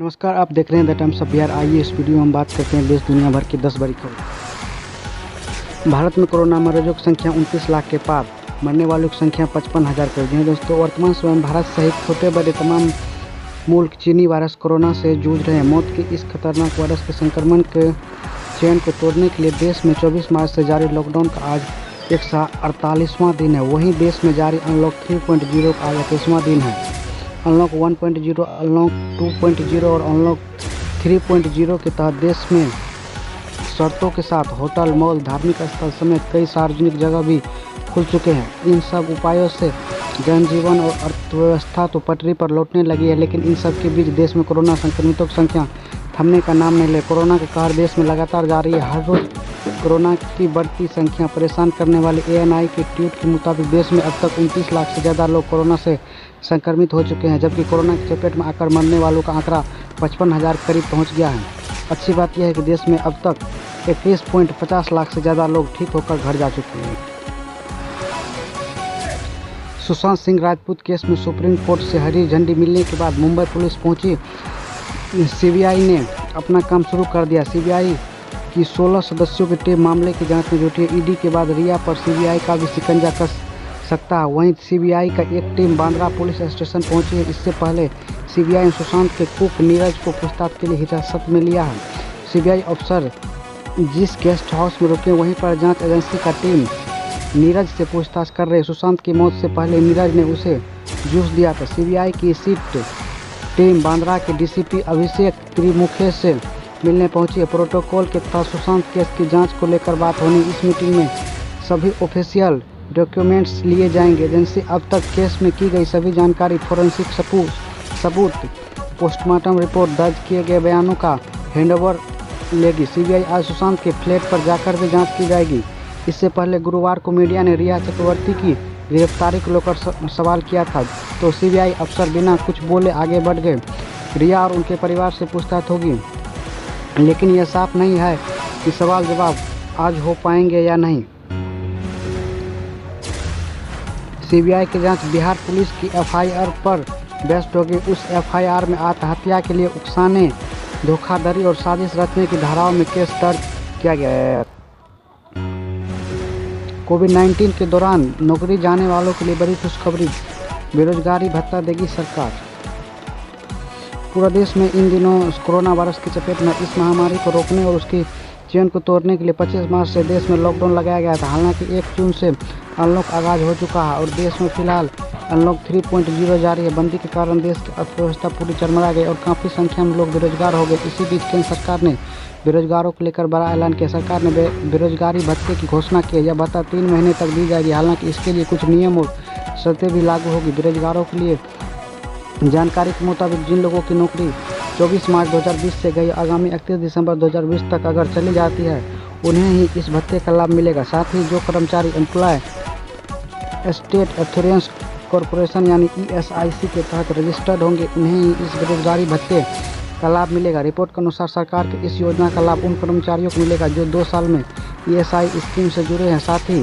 नमस्कार, आप देख रहे हैं द टाइम्स ऑफ बिहार। आइए इस वीडियो में हम बात करते हैं देश दुनिया भर की 10 बड़ी खबर। भारत में कोरोना मरीजों की संख्या 29 लाख के पार, मरने वालों की संख्या 55,000 कर दी है। दोस्तों, वर्तमान समय में भारत सहित छोटे बड़े तमाम मुल्क चीनी वायरस कोरोना से जूझ रहे हैं। मौत के इस खतरनाक वायरस के संक्रमण के चेन को तोड़ने के लिए देश में 24 मार्च से जारी लॉकडाउन का आज 148वां दिन है। वहीं देश में जारी अनलॉक 3.0 का आज 21वां दिन है। अनलॉक 1.0, अनलॉक 2.0 और अनलॉक 3.0 के तहत देश में शर्तों के साथ होटल, मॉल, धार्मिक स्थल समेत कई सार्वजनिक जगह भी खुल चुके हैं। इन सब उपायों से जनजीवन और अर्थव्यवस्था तो पटरी पर लौटने लगी है, लेकिन इन सब के बीच देश में कोरोना संक्रमितों की संख्या थमने का नाम नहीं ले। कोरोना का कहर देश में लगातार जारी है। हर रोज कोरोना की बढ़ती संख्या परेशान करने वाली ANI के ट्वीट के मुताबिक देश में अब तक 29 लाख से ज़्यादा लोग कोरोना से संक्रमित हो चुके हैं, जबकि कोरोना की चपेट में आकर मरने वालों का आंकड़ा 55,000 करीब पहुंच गया है। अच्छी बात यह है कि देश में अब तक 21.50 लाख से ज़्यादा लोग ठीक होकर घर जा चुके हैं। सुशांत सिंह राजपूत केस में सुप्रीम कोर्ट से हरी झंडी मिलने के बाद मुंबई पुलिस पहुंची। CBI ने अपना काम शुरू कर दिया। CBI की 16 सदस्यों की टीम मामले की जांच में जुटी है। ED के बाद रिया पर CBI का भी शिकंजा कस सकता है। वहीं CBI का एक टीम बांद्रा पुलिस स्टेशन पहुंची है। इससे पहले CBI ने सुशांत के कुक नीरज को पूछताछ के लिए हिरासत में लिया है। CBI अफसर जिस गेस्ट हाउस में रुके, वहीं पर जांच एजेंसी का टीम नीरज से पूछताछ कर रहे। सुशांत की मौत से पहले नीरज ने उसे जूस दिया था। CBI की शिफ्ट टीम बांद्रा के DCP अभिषेक त्रिमुखे से मिलने पहुंची है। प्रोटोकॉल के तहत सुशांत केस की जांच को लेकर बात होनी। इस मीटिंग में सभी ऑफिशियल डॉक्यूमेंट्स लिए जाएंगे। एजेंसी अब तक केस में की गई सभी जानकारी, फोरेंसिक सबूत, पोस्टमार्टम रिपोर्ट, दर्ज किए गए बयानों का हैंडओवर लेगी। CBI आज सुशांत के फ्लैट पर जाकर भी जांच की जाएगी। इससे पहले गुरुवार को मीडिया ने रिया चक्रवर्ती की गिरफ्तारी को लेकर सवाल किया था, तो CBI अफसर बिना कुछ बोले आगे बढ़ गए। रिया और उनके परिवार से पूछताछ होगी, लेकिन यह साफ नहीं है कि सवाल जवाब आज हो पाएंगे या नहीं। CBI की जांच बिहार पुलिस की FIR पर बेस्ड होगी। उस FIR में आत्महत्या के लिए उकसाने, धोखाधड़ी और साजिश रचने की धाराओं में केस दर्ज किया गया है। कोविड-19 के दौरान नौकरी जाने वालों के लिए बड़ी खुशखबरी, बेरोजगारी भत्ता देगी सरकार। पूरा देश में इन दिनों कोरोना वायरस की चपेट में। इस महामारी को रोकने और उसकी चेन को तोड़ने के लिए 25 मार्च से देश में लॉकडाउन लगाया गया था। हालांकि 1 जून से अनलॉक आगाज हो चुका है और देश में फिलहाल अनलॉक 3.0 जारी है। बंदी के कारण देश की अर्थव्यवस्था पूरी चरमरा गई और काफ़ी संख्या में लोग बेरोजगार हो गए। इसी बीच केंद्र सरकार ने बेरोजगारों को लेकर बड़ा ऐलान किया। सरकार ने बेरोजगारी भत्ते की घोषणा की है। यह भत्ता 3 महीने तक दी जाएगी। हालांकि इसके लिए कुछ नियम और शर्तें भी लागू होगी। बेरोजगारों के लिए जानकारी के मुताबिक जिन लोगों की नौकरी 24 मार्च 2020 से गई आगामी 31 दिसंबर 2020 तक अगर चली जाती है, उन्हें ही इस भत्ते का लाभ मिलेगा। साथ ही जो कर्मचारी एम्प्लॉय स्टेट इंश्योरेंस कॉर्पोरेशन यानी ESIC के तहत रजिस्टर्ड होंगे, उन्हें ही इस बेरोजगारी भत्ते का लाभ मिलेगा। रिपोर्ट के अनुसार सरकार की इस योजना का लाभ उन कर्मचारियों को मिलेगा जो 2 साल में ESI स्कीम से जुड़े हैं। साथ ही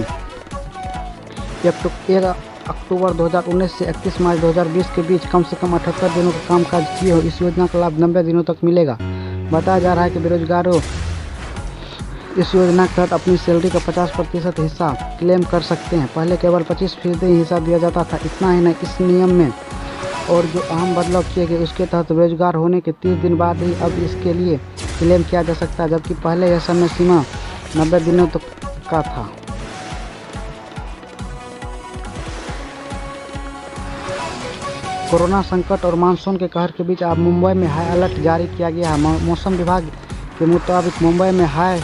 1 अक्टूबर 2019 से 31 मार्च 2020 के बीच कम से कम 78 दिनों का कामकाज किए हो। इस योजना का लाभ 90 दिनों तक मिलेगा। बताया जा रहा है कि बेरोजगारों इस योजना के तहत अपनी सैलरी का 50% हिस्सा क्लेम कर सकते हैं। पहले केवल 25% ही हिस्सा दिया जाता था। इतना ही नहीं, इस नियम में और जो अहम बदलाव किए गए उसके तहत बेरोजगार होने के 30 दिन बाद ही अब इसके लिए क्लेम किया जा सकता है, जबकि पहले यह समय सीमा 90 दिनों तक का था। कोरोना संकट और मानसून के कहर के बीच अब मुंबई में हाई अलर्ट जारी किया गया है। मौसम विभाग के मुताबिक मुंबई में हाई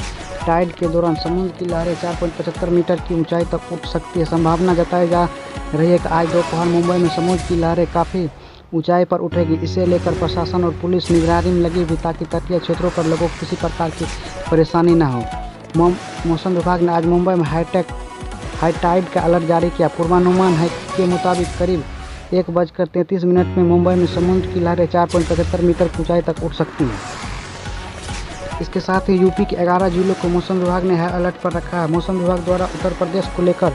टाइड के दौरान समुद्र की लहरें 4.75 मीटर की ऊंचाई तक उठ सकती है। संभावना जताई जा रही है कि आज दोपहर मुंबई में समुद्र की लहरें काफ़ी ऊंचाई पर उठेगी। इसे लेकर प्रशासन और पुलिस निगरानी में लगी हुई, ताकि तटीय क्षेत्रों पर लोगों को किसी प्रकार की परेशानी न हो। मौसम विभाग ने आज मुंबई में हाई टाइड का अलर्ट जारी किया। पूर्वानुमान है के मुताबिक करीब 1:33 में मुंबई में समुद्र की लहरें 4.75 मीटर की ऊंचाई तक उठ सकती हैं। इसके साथ ही यूपी के 11 जिलों को मौसम विभाग ने हाई अलर्ट पर रखा है। मौसम विभाग द्वारा उत्तर प्रदेश को लेकर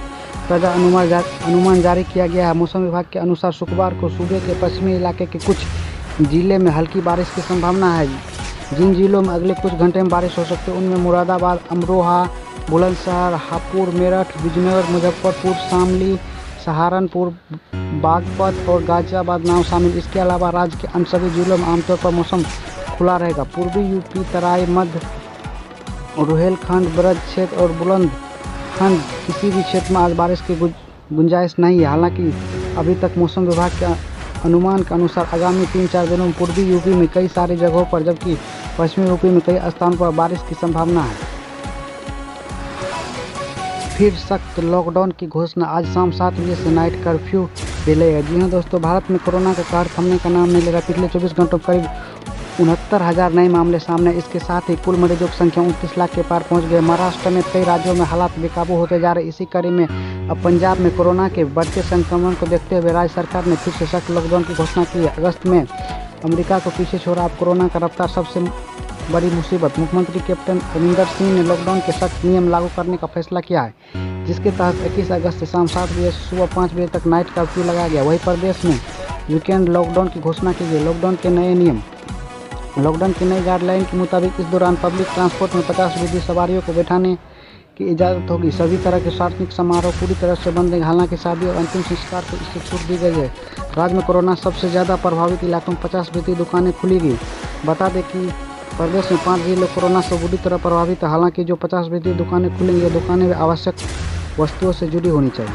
ताज़ा अनुमान जारी किया गया है। मौसम विभाग के अनुसार शुक्रवार को सूबे के पश्चिमी इलाके के कुछ जिले में हल्की बारिश की संभावना है। जिन जिलों में अगले कुछ घंटे में बारिश हो सकती है उनमें मुरादाबाद, अमरोहा, बुलंदशहर, हापुड़, मेरठ, बिजनौर, मुजफ्फरपुर, शामली, सहारनपुर, बागपत और गाजियाबाद नाम शामिल। इसके अलावा राज्य के अन्य सभी जिलों में आमतौर पर मौसम खुला रहेगा। पूर्वी यूपी, तराई, मध्य रुहेलखंड, ब्रज क्षेत्र और बुलंदखंड किसी भी क्षेत्र में आज बारिश की गुंजाइश नहीं है। हालांकि अभी तक मौसम विभाग के अनुमान के अनुसार आगामी 3-4 दिनों में पूर्वी यूपी में कई सारी जगहों पर जबकि पश्चिमी यूपी में कई स्थानों पर बारिश की संभावना है। फिर सख्त लॉकडाउन की घोषणा। आज शाम 7 बजे से नाइट कर्फ्यू भी लगेगा। जी हाँ दोस्तों, भारत में कोरोना का कहर थमने का नाम नहीं ले रहा। पिछले 24 घंटों में करीब 69,000 नए मामले सामने। इसके साथ ही कुल मरीजों की संख्या 29 लाख के पार पहुंच गए। महाराष्ट्र में कई राज्यों में हालात बेकाबू होते जा रहे। इसी कड़ी में अब पंजाब में कोरोना के बढ़ते संक्रमण को देखते हुए राज्य सरकार ने फिर से सख्त लॉकडाउन की घोषणा की है। अगस्त में अमेरिका को पीछे छोड़ा। अब कोरोना का रफ्तार सबसे बड़ी मुसीबत। मुख्यमंत्री कैप्टन अमरिंदर सिंह ने लॉकडाउन के सख्त नियम लागू करने का फैसला किया है, जिसके तहत 21 अगस्त से शाम 7 बजे से सुबह 5 बजे तक नाइट कर्फ्यू लगाया गया। वहीं प्रदेश में वीकेंड लॉकडाउन की घोषणा की गई। लॉकडाउन के नए नियम। लॉकडाउन की नई गाइडलाइन के मुताबिक इस दौरान पब्लिक ट्रांसपोर्ट में 50% सवारियों को बैठाने की इजाज़त होगी। सभी तरह के सार्वजनिक समारोह पूरी तरह से बंद हैं। हालांकि शादी और अंतिम संस्कार को इससे छूट दी गई है। राज्य में कोरोना सबसे ज़्यादा प्रभावित इलाकों में 50% दुकानें खुलेगी। बता दें कि प्रदेश में 5 जिले कोरोना से बुरी तरह प्रभावित है। हालांकि जो 50% दुकानें खुलेंगी, ये दुकानें आवश्यक वस्तुओं से जुड़ी होनी चाहिए।